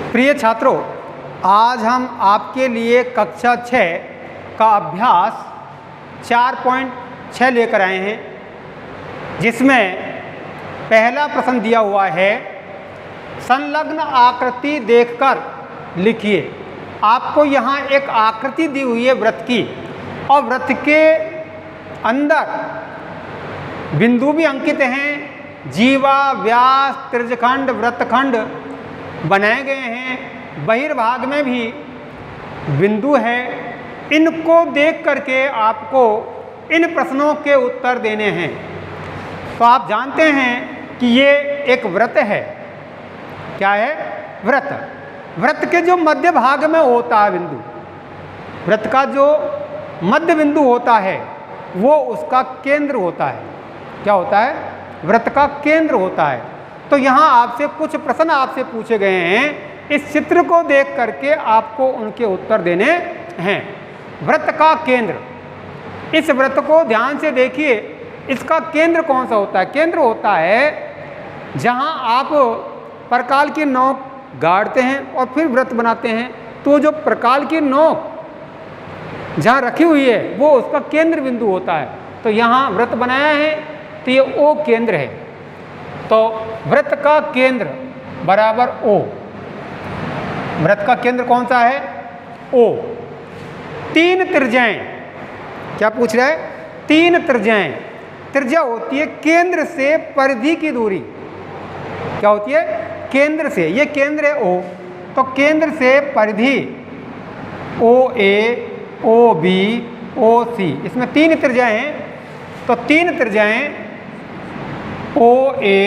प्रिय छात्रों, आज हम आपके लिए कक्षा 6 का अभ्यास 4.6 लेकर आए हैं, जिसमें पहला प्रश्न दिया हुआ है, संलग्न आकृति देखकर लिखिए। आपको यहाँ एक आकृति दी हुई है वृत्त की, और वृत्त के अंदर बिंदु भी अंकित हैं, जीवा, व्यास, त्रिज्यखंड, वृत्तखंड बनाए गए हैं। बहिर्भाग में भी बिंदु है। इनको देख करके आपको इन प्रश्नों के उत्तर देने हैं। तो आप जानते हैं कि ये एक वृत्त है। क्या है? वृत्त। वृत्त के जो मध्य भाग में होता है बिंदु, वृत्त का जो मध्य बिंदु होता है वो उसका केंद्र होता है। क्या होता है? वृत्त का केंद्र होता है। तो यहाँ आपसे कुछ प्रश्न आपसे पूछे गए हैं, इस चित्र को देख करके आपको उनके उत्तर देने हैं। वृत्त का केंद्र, इस वृत्त को ध्यान से देखिए, इसका केंद्र कौन सा होता है? केंद्र होता है जहाँ आप प्रकाल की नोक गाड़ते हैं और फिर वृत्त बनाते हैं, तो जो प्रकाल की नोक जहाँ रखी हुई है वो उसका केंद्र बिंदु होता है। तो यहाँ वृत्त बनाया है तो ये ओ केंद्र है। तो वृत्त का केंद्र बराबर ओ। वृत्त का केंद्र कौन सा है? ओ। 3 त्रिज्याएं, क्या पूछ रहा है? 3 त्रिज्याएं। त्रिज्या होती है केंद्र से परिधि की दूरी। क्या होती है? केंद्र से, ये केंद्र है ओ, तो केंद्र से परिधि ओ ए, ओ बी, ओ सी, इसमें 3 त्रिज्याएं हैं। तो 3 त्रिज्याएं ओ ए,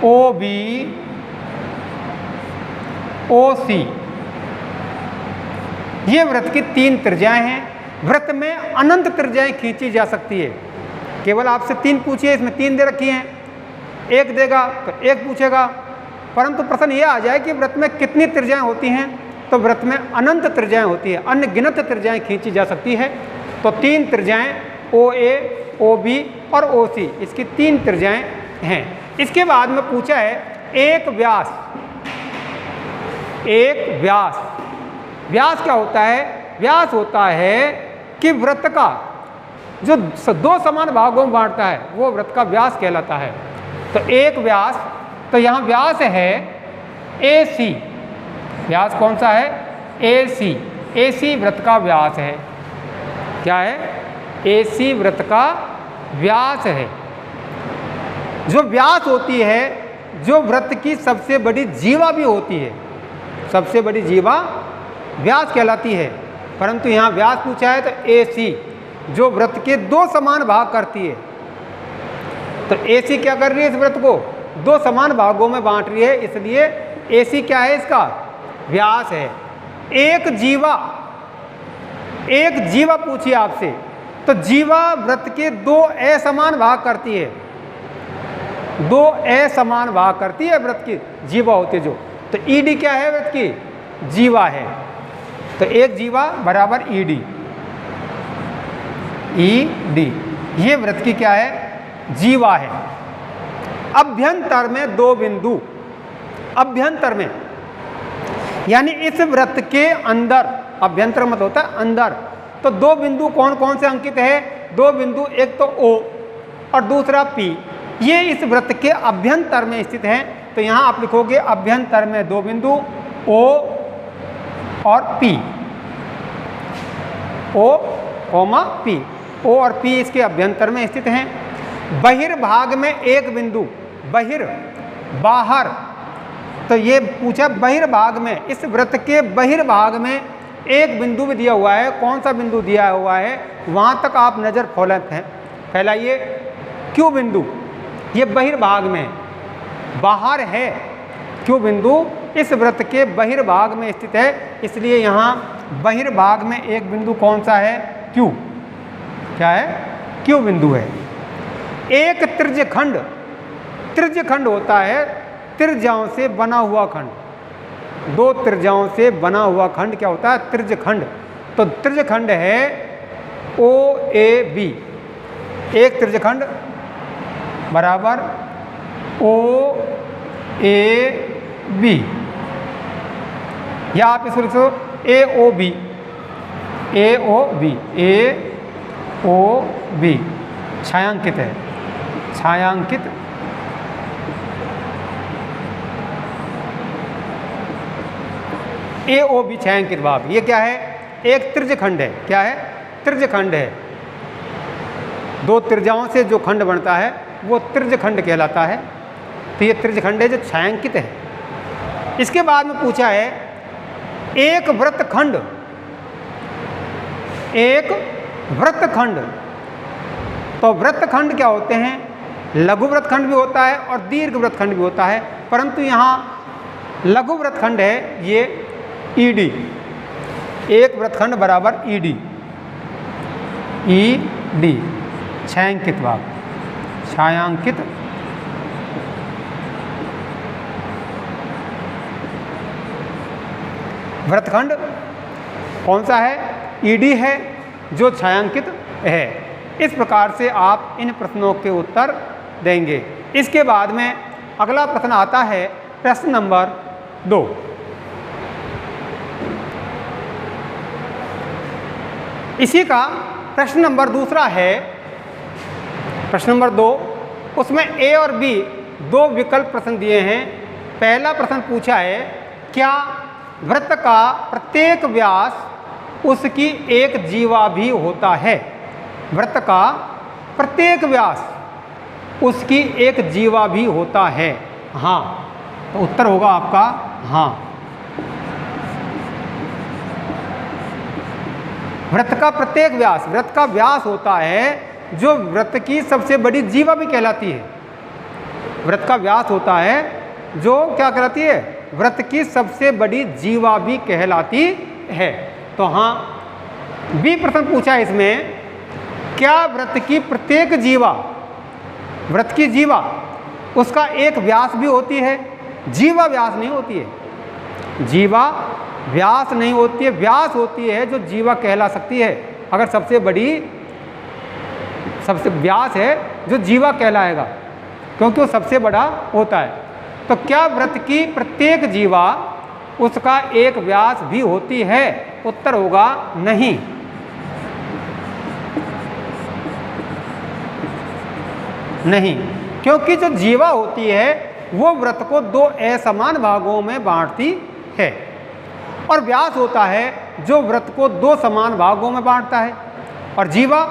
ओ बी, ओ सी, ये वृत्त की 3 त्रिज्याएं हैं। वृत्त में अनंत त्रिज्याएं खींची जा सकती है। केवल आपसे 3 पूछिए, इसमें 3 दे रखी हैं, 1 देगा तो 1 पूछेगा, परंतु प्रश्न ये आ जाए कि वृत्त में कितनी त्रिज्याएं होती हैं, तो वृत्त में अनंत त्रिज्याएं होती है, अनगिनत त्रिज्याएं खींची जा सकती है। तो 3 त्रिज्याएं ओ ए, ओ बी और ओ सी, इसकी 3 त्रिज्याएं हैं। इसके बाद में पूछा है एक व्यास। एक व्यास, व्यास क्या होता है? व्यास होता है कि वृत्त का जो 2 समान भागों में बांटता है वो वृत्त का व्यास कहलाता है। तो एक व्यास, तो यहाँ व्यास है ए सी। व्यास कौन सा है? ए सी। ए सी वृत्त का व्यास है। क्या है? ए सी वृत्त का व्यास है। जो व्यास होती है, जो वृत्त की सबसे बड़ी जीवा भी होती है, सबसे बड़ी जीवा व्यास कहलाती है। परंतु यहाँ व्यास पूछा है तो ए सी जो वृत्त के 2 समान भाग करती है। तो ए सी क्या कर रही है? इस वृत्त को 2 समान भागों में बांट रही है, इसलिए ए सी क्या है? इसका व्यास है। एक जीवा, एक जीवा पूछिए आपसे, तो जीवा वृत्त के 2 असमान भाग करती है। 2 असमान भाग करती है वृत्त की जीवा होती है जो। तो ईडी क्या है? वृत्त की जीवा है। तो एक जीवा बराबर ईडी। ईडी ये वृत्त की क्या है? जीवा है। अभ्यंतर में 2 बिंदु, अभ्यंतर में यानी इस वृत्त के अंदर, अभ्यंतर मत होता है अंदर, तो 2 बिंदु कौन कौन से अंकित है? 2 बिंदु, एक तो O और दूसरा P, ये इस वृत्त के अभ्यंतर में स्थित हैं। तो यहाँ आप लिखोगे अभ्यंतर में 2 बिंदु O और P, O, P, O और P इसके अभ्यंतर में स्थित हैं। बहिर्भाग में 1 बिंदु, बहिर, बाहर, तो ये पूछा बहिर्भाग में, इस वृत्त के बहिर्भाग में 1 बिंदु भी दिया हुआ है। कौन सा बिंदु दिया हुआ है? वहाँ तक आप नज़र फैलाइए। क्यू बिंदु, ये बहिर्भाग में, बाहर है। क्यू बिंदु इस वृत्त के बहिर्भाग में स्थित है, इसलिए यहाँ बहिर्भाग में 1 बिंदु कौन सा है? क्यू। क्या है? क्यू बिंदु है। एक त्रिज्यखंड, त्रिज्यखंड होता है त्रिज्याओं से बना हुआ खंड। 2 त्रिज्याओं से बना हुआ खंड क्या होता है? त्रिज्यखंड। तो त्रिज्यखंड है ओ ए बी। एक त्रिज्यखंड बराबर ओ ए बी, या आप इसको लिख सकते हो ए ओ बी, ए ओ बी, ए ओ बी छायांकित है, छायांकित ए ओ बी छायांकित भाग। ये क्या है? एक त्रिज्यखंड है। क्या है? त्रिज्यखंड है। दो त्रिज्याओं से जो खंड बनता है वो त्रिज्यखंड कहलाता है। तो ये त्रिज्यखंड है जो छायांकित है। इसके बाद में पूछा है एक वृत्तखंड, एक वृत्तखंड। तो वृत्तखंड क्या होते हैं? लघु वृत्तखंड भी होता है और दीर्घ वृत्तखंड भी होता है, परंतु यहाँ लघु वृत्तखंड है ये ईडी, एक वृत्तखंड बराबर ईडी, ईडी छायांकित भाग, छायांकित वृत्तखंड कौन सा है? ईडी है जो छायांकित है। इस प्रकार से आप इन प्रश्नों के उत्तर देंगे। इसके बाद में अगला प्रश्न आता है प्रश्न नंबर 2। इसी का प्रश्न नंबर दूसरा है, प्रश्न नंबर 2। उसमें ए और बी दो विकल्प प्रश्न दिए हैं। पहला प्रश्न पूछा है क्या वृत्त का प्रत्येक व्यास उसकी एक जीवा भी होता है? वृत्त का प्रत्येक व्यास उसकी एक जीवा भी होता है? हाँ, तो उत्तर होगा आपका हाँ। वृत्त का प्रत्येक व्यास, वृत्त का व्यास होता है जो वृत्त की सबसे बड़ी जीवा भी कहलाती है। वृत्त का व्यास होता है जो क्या कहलाती है? वृत्त की सबसे बड़ी जीवा भी कहलाती है। तो हाँ, बी प्रश्न पूछा है इसमें क्या वृत्त की प्रत्येक जीवा, वृत्त की जीवा उसका एक व्यास भी होती है? जीवा व्यास नहीं होती है, जीवा व्यास नहीं होती है, व्यास होती है जो जीवा कहला सकती है। अगर सबसे बड़ी सबसे व्यास है जो जीवा कहलाएगा, क्योंकि वो सबसे बड़ा होता है। तो क्या वृत्त की प्रत्येक जीवा उसका एक व्यास भी होती है? उत्तर होगा नहीं। नहीं, क्योंकि जो जीवा होती है वो वृत्त को दो असमान भागों में बांटती है, और व्यास होता है जो वृत्त को दो समान भागों में बांटता है, और जीवा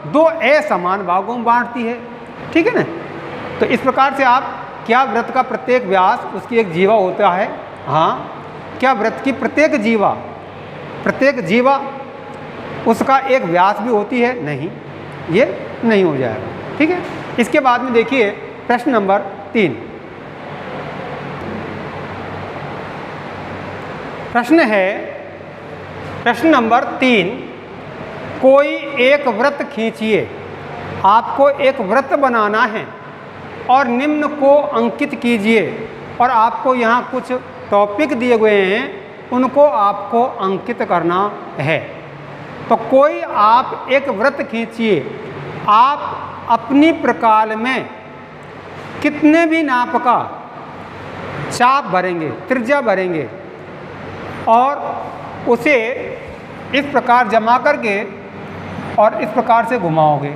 दो असमान भागों में बांटती है। ठीक है ना? तो इस प्रकार से आप क्या वृत्त का प्रत्येक व्यास उसकी एक जीवा होता है? हाँ। क्या वृत्त की प्रत्येक जीवा उसका एक व्यास भी होती है? नहीं, ये नहीं हो जाएगा। ठीक है। इसके बाद में देखिए प्रश्न नंबर 3। प्रश्न है प्रश्न नंबर 3, कोई एक वृत्त खींचिए। आपको एक वृत्त बनाना है और निम्न को अंकित कीजिए, और आपको यहाँ कुछ टॉपिक दिए हुए हैं उनको आपको अंकित करना है। तो कोई आप एक वृत्त खींचिए। आप अपनी प्रकाल में कितने भी नाप का चाप भरेंगे, त्रिज्या भरेंगे, और उसे इस प्रकार जमा करके और इस प्रकार से घुमाओगे।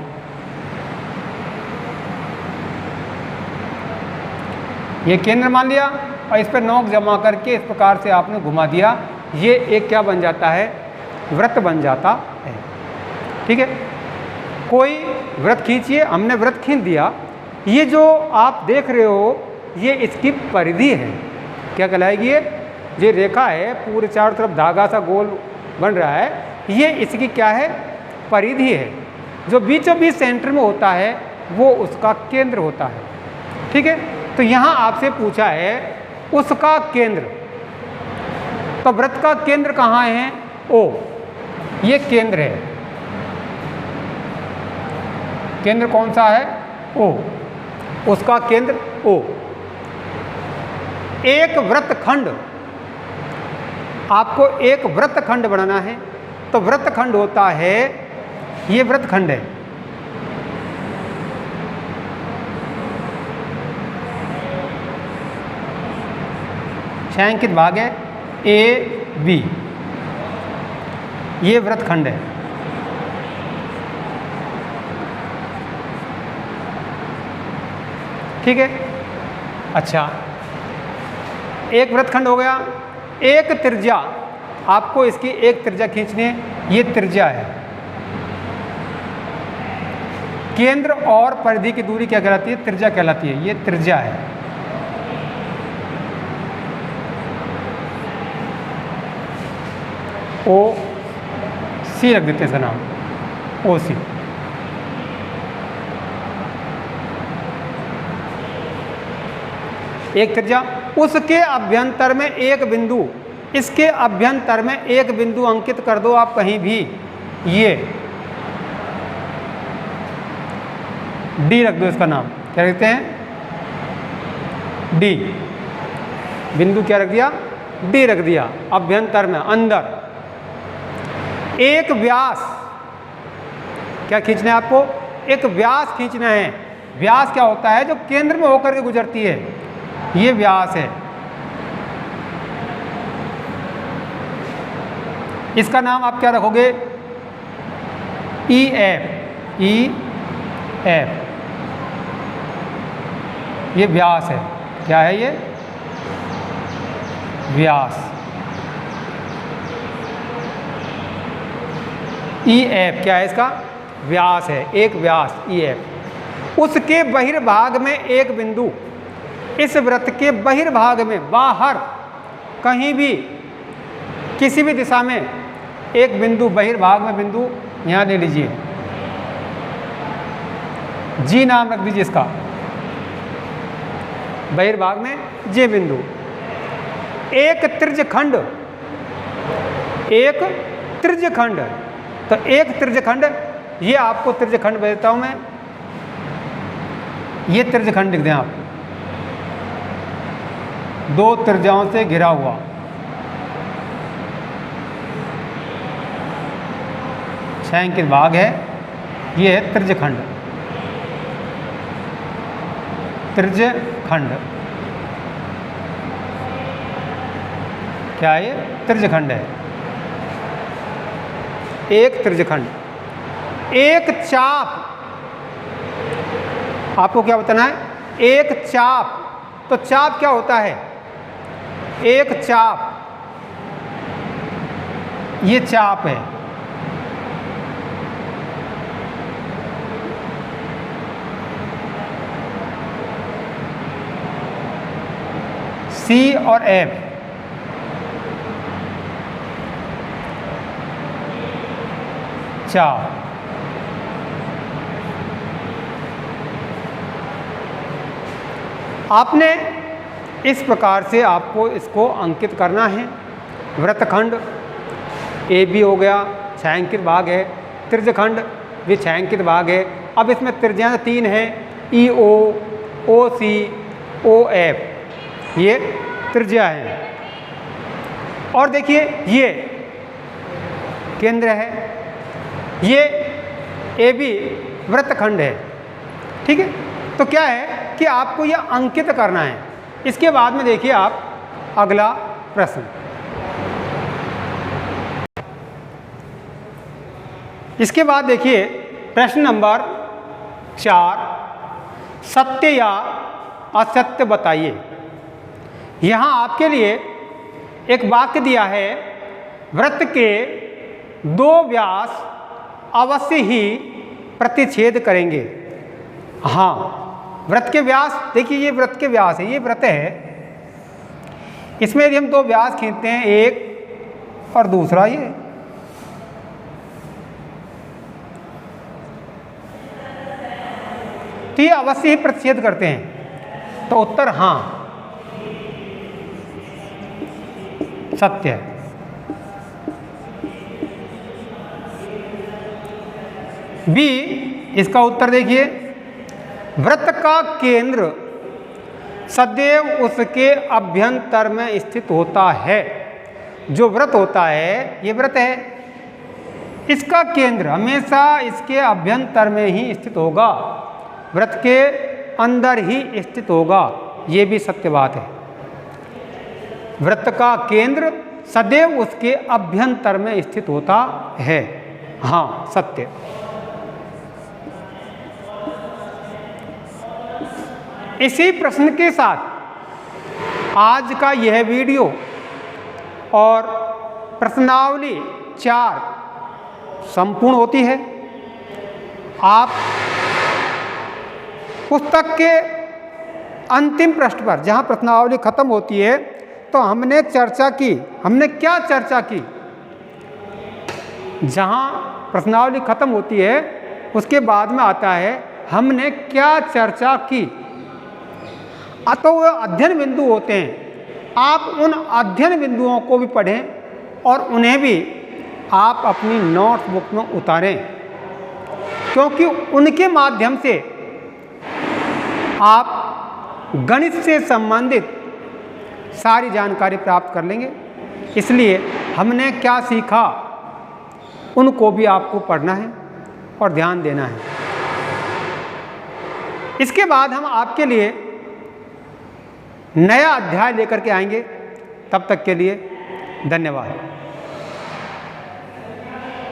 ये केंद्र मान लिया और इस पर नोक जमा करके इस प्रकार से आपने घुमा दिया। ये एक क्या बन जाता है? वृत्त बन जाता है। ठीक है। कोई वृत्त खींचिए, हमने वृत्त खींच दिया। ये जो आप देख रहे हो ये इसकी परिधि है। क्या कहलाएगी? ये रेखा है, पूरे चारों तरफ धागा सा गोल बन रहा है, ये इसकी क्या है? परिधि है। जो बीचों बीच सेंटर में होता है वो उसका केंद्र होता है। ठीक है। तो यहाँ आपसे पूछा है उसका केंद्र। तो वृत्त का केंद्र कहाँ है? ओ, ये केंद्र है। केंद्र कौन सा है? ओ, उसका केंद्र ओ। एक वृत्तखंड, आपको एक वृत्तखंड बनाना है। तो वृत्तखंड होता है, ये वृत्तखंड है, छायांकित भाग है ए बी, ये वृत्तखंड है। ठीक है। अच्छा, एक वृत्तखंड हो गया। एक त्रिज्या, आपको इसकी एक त्रिज्या खींचनी है, ये त्रिज्या है। केंद्र और परिधि की दूरी क्या कहलाती है? त्रिज्या कहलाती है, ये त्रिज्या है। ओ सी रख देते हैं इसका नाम, ओ सी। एक त्रिज्या, उसके अभ्यंतर में एक बिंदु, इसके अभ्यंतर में एक बिंदु अंकित कर दो आप कहीं भी, ये डी रख दो, इसका नाम क्या रखते हैं? डी। बिंदु क्या रख दिया? डी रख दिया। अभ्यंतर में, अंदर। एक व्यास, क्या खींचना है आपको? एक व्यास खींचना है। व्यास क्या होता है? जो केंद्र में होकर के गुजरती है, ये व्यास है। इसका नाम आप क्या रखोगे? ई एफ, ई एफ, ये व्यास है। क्या है ये? व्यास। ई एफ क्या है इसका? व्यास है, एक व्यास, ई एफ। उसके बहिर्भाग में एक बिंदु, इस वृत्त के बहिर्भाग में, बाहर कहीं भी, किसी भी दिशा में एक बिंदु, बहिर्भाग में बिंदु, यहां ले लीजिए, जी नाम रख दीजिए इसका। बहिर्भाग में जे बिंदु। एक त्रिज्यखंड, एक त्रिज्यखंड, तो एक त्रिज्यखंड, ये आपको त्रिज्यखंड बताता हूं मैं, ये त्रिज्यखंड लिख दें आप, दो त्रिज्याओं से घिरा हुआ। छायांकित भाग है, ये है त्रिज्यखंड, त्रिज्यखंड। क्या है ये? त्रिज्यखंड है, एक त्रिज्यखंड। एक चाप, आपको क्या बताना है? एक चाप। तो चाप क्या होता है? एक चाप, ये चाप है। सी और एफ, चाप। आपने इस प्रकार से आपको इसको अंकित करना है। वृत्तखंड ए बी हो गया, छायांकित भाग है। त्रिज्यखंड भी छायांकित भाग है। अब इसमें त्रिज्याएं तीन हैं, ई ओ, ओ सी, ओ एफ, ये त्रिज्या है। और देखिए ये केंद्र है, ये ए बी वृत्तखंड है। ठीक है। तो क्या है कि आपको ये अंकित करना है। इसके बाद में देखिए आप अगला प्रश्न। इसके बाद देखिए प्रश्न नंबर 4, सत्य या असत्य बताइए। यहाँ आपके लिए एक वाक्य दिया है, वृत्त के दो व्यास अवश्य ही प्रतिच्छेद करेंगे। हाँ, वृत्त के व्यास, देखिए ये वृत्त के व्यास है, ये वृत्त है। इसमें यदि हम दो व्यास खींचते हैं, एक और दूसरा, ये तो ये अवश्य ही प्रतिच्छेद करते हैं। तो उत्तर हाँ, सत्य है। बी, इसका उत्तर देखिए, वृत्त का केंद्र सदैव उसके अभ्यंतर में स्थित होता है। जो वृत्त होता है, ये वृत्त है, इसका केंद्र हमेशा इसके अभ्यंतर में ही स्थित होगा, वृत्त के अंदर ही स्थित होगा। ये भी सत्य बात है। वृत्त का केंद्र सदैव उसके अभ्यंतर में स्थित होता है। हाँ, सत्य। इसी प्रश्न के साथ आज का यह वीडियो और प्रश्नावली 4 संपूर्ण होती है। आप पुस्तक के अंतिम पृष्ठ पर जहाँ प्रश्नावली खत्म होती है तो हमने क्या चर्चा की, जहाँ प्रश्नावली खत्म होती है उसके बाद में आता है हमने क्या चर्चा की। तो वो अध्ययन बिंदु होते हैं, आप उन अध्ययन बिंदुओं को भी पढ़ें और उन्हें भी आप अपनी नोटबुक में उतारें, क्योंकि उनके माध्यम से आप गणित से संबंधित सारी जानकारी प्राप्त कर लेंगे। इसलिए हमने क्या सीखा उनको भी आपको पढ़ना है और ध्यान देना है। इसके बाद हम आपके लिए नया अध्याय लेकर के आएंगे। तब तक के लिए धन्यवाद।